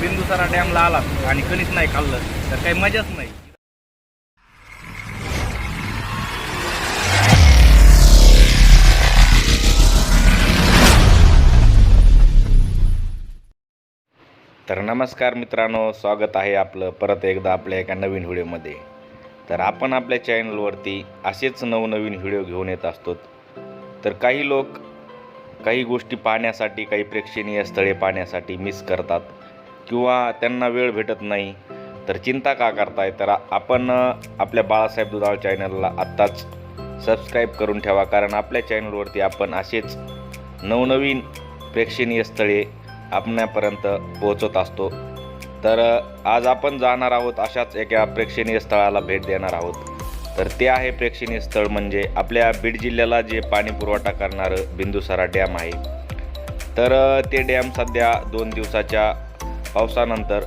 बिंदुसारा डॅमला आलात आणि कणीच नाही खाल्लं तर काही मजाच नाही. तर नमस्कार मित्रांनो, स्वागत आहे आपलं परत एकदा आपल्या एका नवीन व्हिडिओमध्ये. तर आपण आपल्या चॅनलवरती असेच नवनवीन व्हिडिओ घेऊन येत असतो. तर काही लोक काही गोष्टी पाहण्यासाठी, काही प्रेक्षणीय स्थळे पाहण्यासाठी मिस करतात किंवा त्यांना वेळ भेटत नाही. तर चिंता का करताय? तर आपण आपल्या बाळासाहेब दुधाळ चॅनलला आत्ताच सबस्क्राईब करून ठेवा, कारण आपल्या चॅनलवरती आपण असेच नवनवीन प्रेक्षणीय स्थळे आपणापर्यंत पोहोचत असतो. तर आज आपण जाणार आहोत अशाच एका प्रेक्षणीय स्थळाला भेट देणार आहोत. तर ते आहे प्रेक्षणीय स्थळ म्हणजे आपल्या बीड जिल्ह्याला जे पाणी पुरवठा करणारं बिंदुसारा डॅम आहे. तर ते डॅम सध्या 2 दिवसाच्या पावसानंतर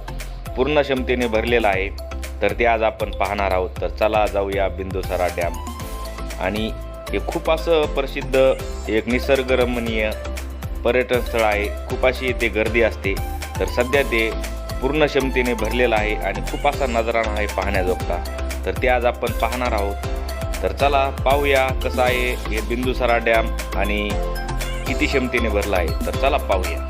पूर्ण क्षमतेने भरलेलं आहे. तर ते आज आपण पाहणार आहोत. तर चला जाऊया बिंदुसारा डॅम. आणि हे खूप असं प्रसिद्ध एक निसर्गरमणीय पर्यटन स्थळ आहे. खूप अशी इथे गर्दी असते. तर सध्या ते पूर्ण क्षमतेने भरलेलं आहे आणि खूप असा नजारा आहे पाहण्याजोगता. तर ते आज आपण पाहणार आहोत. तर चला पाहूया कसं आहे हे बिंदुसारा डॅम आणि किती क्षमतेने भरला आहे. तर चला पाहूया.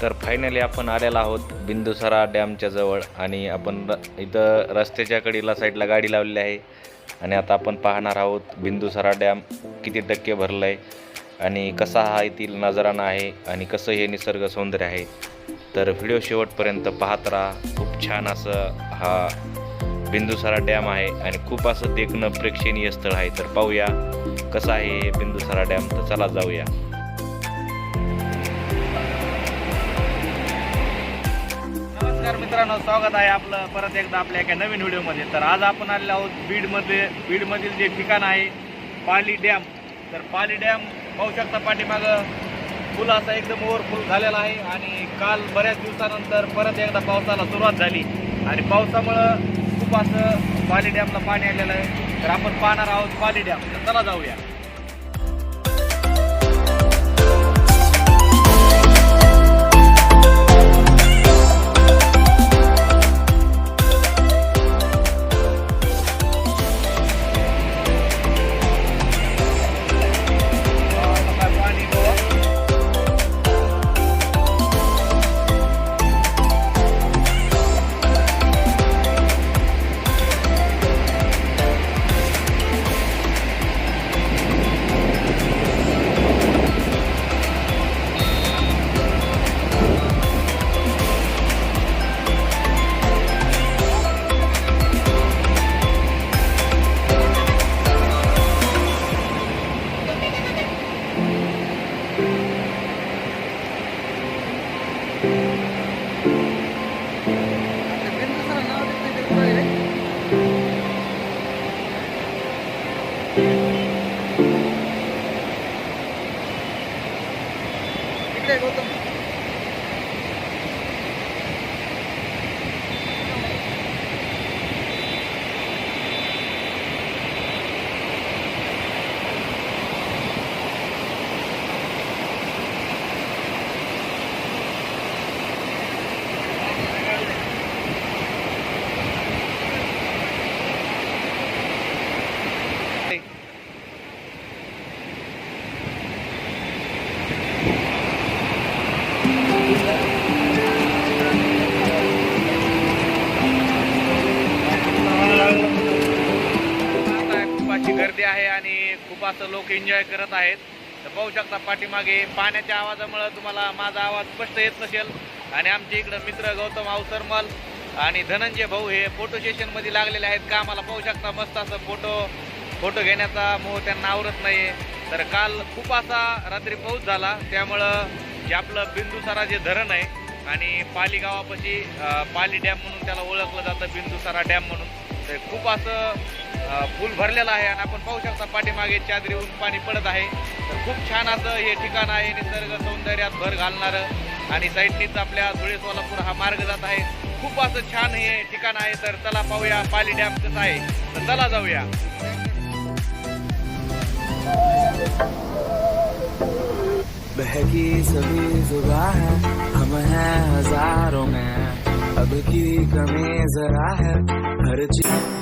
तर फायनली आपण आलेलो आहोत बिंदुसारा डॅमच्या जवळ आणि आपण इथं रस्त्याच्या कडेला साईडला गाडी लावलेली आहे आणि आता आपण पाहणार आहोत बिंदुसारा डॅम किती टक्के भरलं आहे आणि कसा हा येथील नजारा आहे आणि कसं हे निसर्ग सौंदर्य आहे. तर व्हिडिओ शेवटपर्यंत पाहत राहा. खूप छान असं हा बिंदुसारा डॅम आहे आणि खूप असं देखणं प्रेक्षणीय स्थळ आहे. तर पाहूया कसं आहे हे बिंदुसारा डॅम. तर चला जाऊया. नमस्कार मित्रांनो, स्वागत आहे आपलं परत एकदा आपल्या एका नवीन व्हिडिओमध्ये. तर आज आपण आलेलो आहोत बीडमधील जे ठिकाण आहे पाली डॅम. तर पाली डॅम पाहू शकता पाठीमागं फुल असा एकदम ओव्हरफुल झालेला आहे आणि काल बऱ्याच दिवसानंतर परत एकदा पावसाला सुरुवात झाली आणि पावसामुळं खूप असं पाली डॅमला पाणी आलेलं आहे. तर आपण पाहणार आहोत पाली डॅम. तर चला जाऊया. गर्दी आहे आणि खूप असं लोक एन्जॉय करत आहेत. तर पाहू शकता पाठीमागे पाण्याच्या आवाजामुळे तुम्हाला माझा आवाज स्पष्ट येत नसेल. आणि आमचे इकडं मित्र गौतम अवसरमल आणि धनंजय भाऊ हे फोटो सेशनमध्ये लागलेले आहेत का. आम्हाला पाहू शकता मस्त असं फोटो घेण्याचा मोह त्यांना आवरत नाही. तर काल खूप असा रात्री पाऊस झाला त्यामुळं जे आपलं बिंदुसारा जे धरण आहे आणि पाली गावापाशी पाली डॅम म्हणून त्याला ओळखलं जातं, बिंदुसारा डॅम म्हणून. तर खूप असं फुल भरलेलं आहे आणि आपण पाहू शकता पाठीमागे चादरीहून पाणी पडत आहे. तर खूप छान असं हे ठिकाण आहे, निसर्ग सौंदर्यात भर घालणारं आणि साईडनीच आपल्या धुळे सोलापूर हा मार्ग जात आहे. खूप असं छान हे ठिकाण आहे. तर चला पाहूया पाली डॅम कसं आहे. तर चला जाऊया. बहकी सभी जुबा है, हम हैं हजारों में, अब की कमी जरा है हर चीज।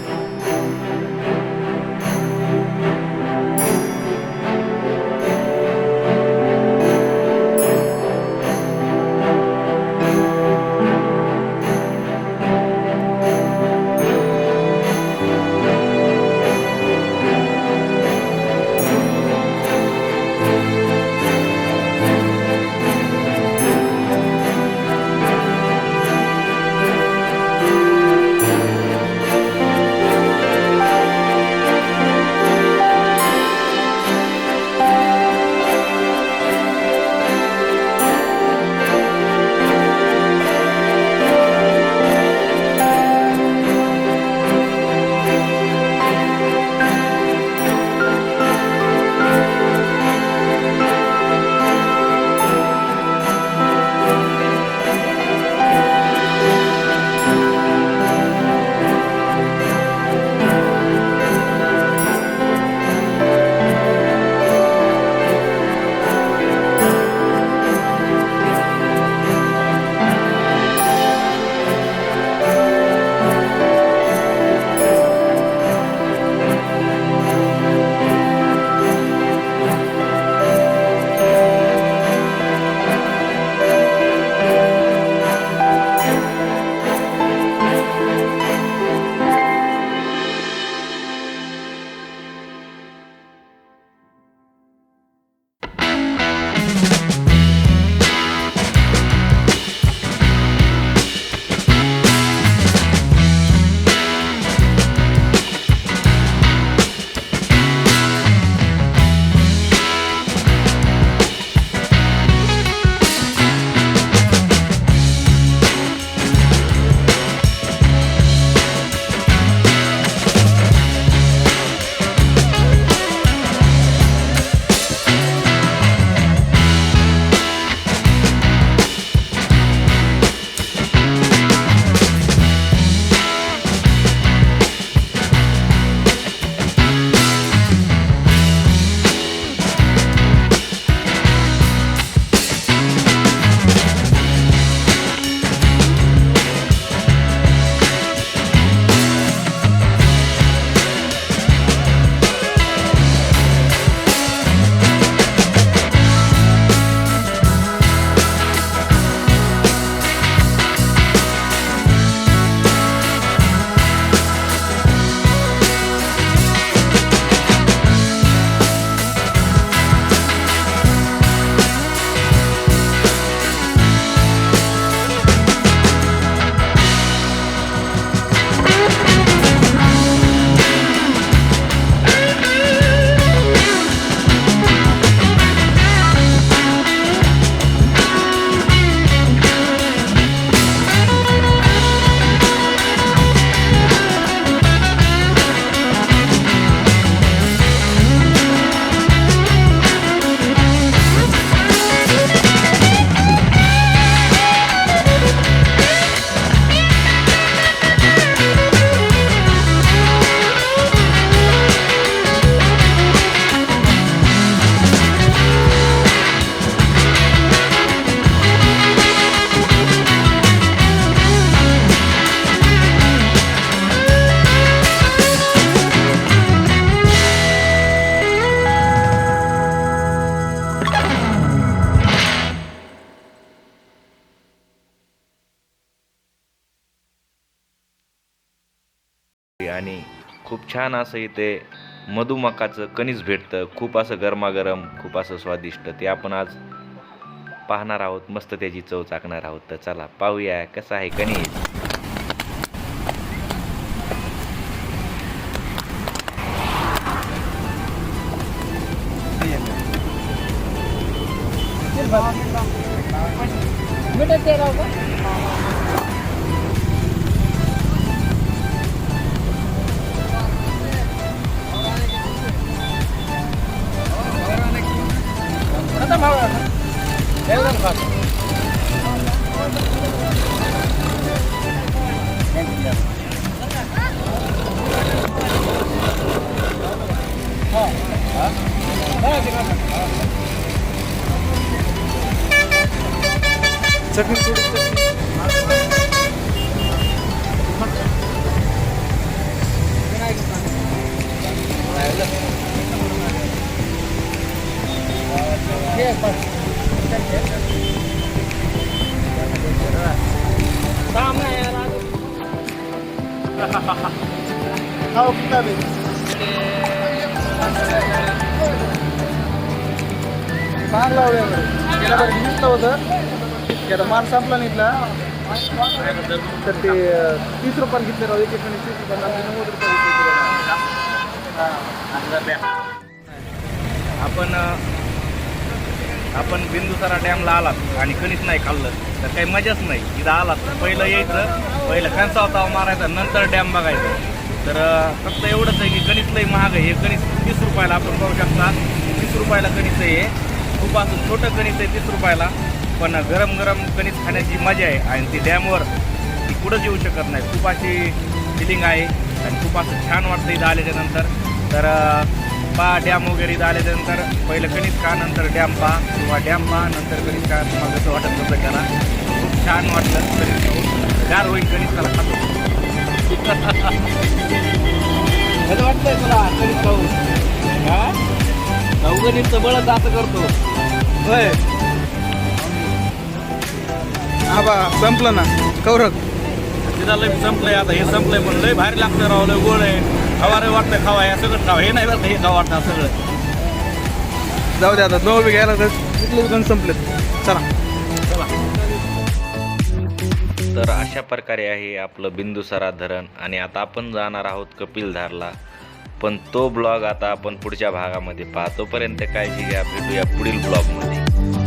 आणि खूप छान असं इथे मधुमकाचं कणीस भेटतं, खूप असं गरमागरम, खूप असं स्वादिष्ट. ते आपण आज पाहणार आहोत, मस्त त्याची चव चाखणार आहोत. तर चला पाहूया कसं आहे कणीस. चटणी थोडी चटणी खाऊ किती बी. चांगलं लावलं गेल्या बरं घेतलं होतं की आता माल संपला नाही इथला तर ते 30 रुपयाला घेतले राव एक 30 रुपयाला 90 रुपये आपण बिंदुसारा डॅमला आलात आणि कणीच नाही खाल्लं तर काही मजाच नाही. इथं आलात पहिलं यायचं, पहिलं कणसाव ताव मारायचा, नंतर डॅम बघायचं. तर फक्त एवढंच आहे की कणीस लई महाग आहे. हे कणीस 30 रुपयाला आपण बघू शकता, 30 रुपयाला कणीस आहे. खूप असं छोटं कणीस आहे 30 रुपयाला, पण गरम गरम कणीस खाण्याची मजा आहे. आणि ती डॅमवर ती कुठंच येऊ शकत नाही. खूप अशी फिलिंग आहे आणि खूप असं छान वाटतं इथं आल्याच्यानंतर. तर पहा डॅम वगैरे इथं आल्याच्यानंतर पहिलं कणीस खा, नंतर डॅम पहा, किंवा डॅम पहा नंतर कणीस खा. तुम्हाला जसं वाटत तसं करा. खूप छान वाटलं कणीस खाऊन. गार होईल कणीस त्याला खातो. कसं वाटतंय तुला कणीस खाऊन? हा चौघणीचं बळच असं करतो होय. आबा संपलं ना कौरक तिथं लय संपलंय. आता हे संपलंय पण लय भारी लागतं राव. लय गोड आहे. खावा रे वाटतंय खावा, हे सगळं खावा. हे नाही बरं हे खावा वाटतं सगळं. जाऊ दे आता दोन बी घ्यायला तर तिथले गण संपलेत. चला तर अशा प्रकारे आहे आपलं बिंदुसारा धरण. आणि आता आपण जाणार आहोत कपिलधारला. पण तो ब्लॉग आता आपण पुढच्या भागामध्ये पाहतोपर्यंत काळजी घ्या. भेटूया पुढील ब्लॉगमध्ये.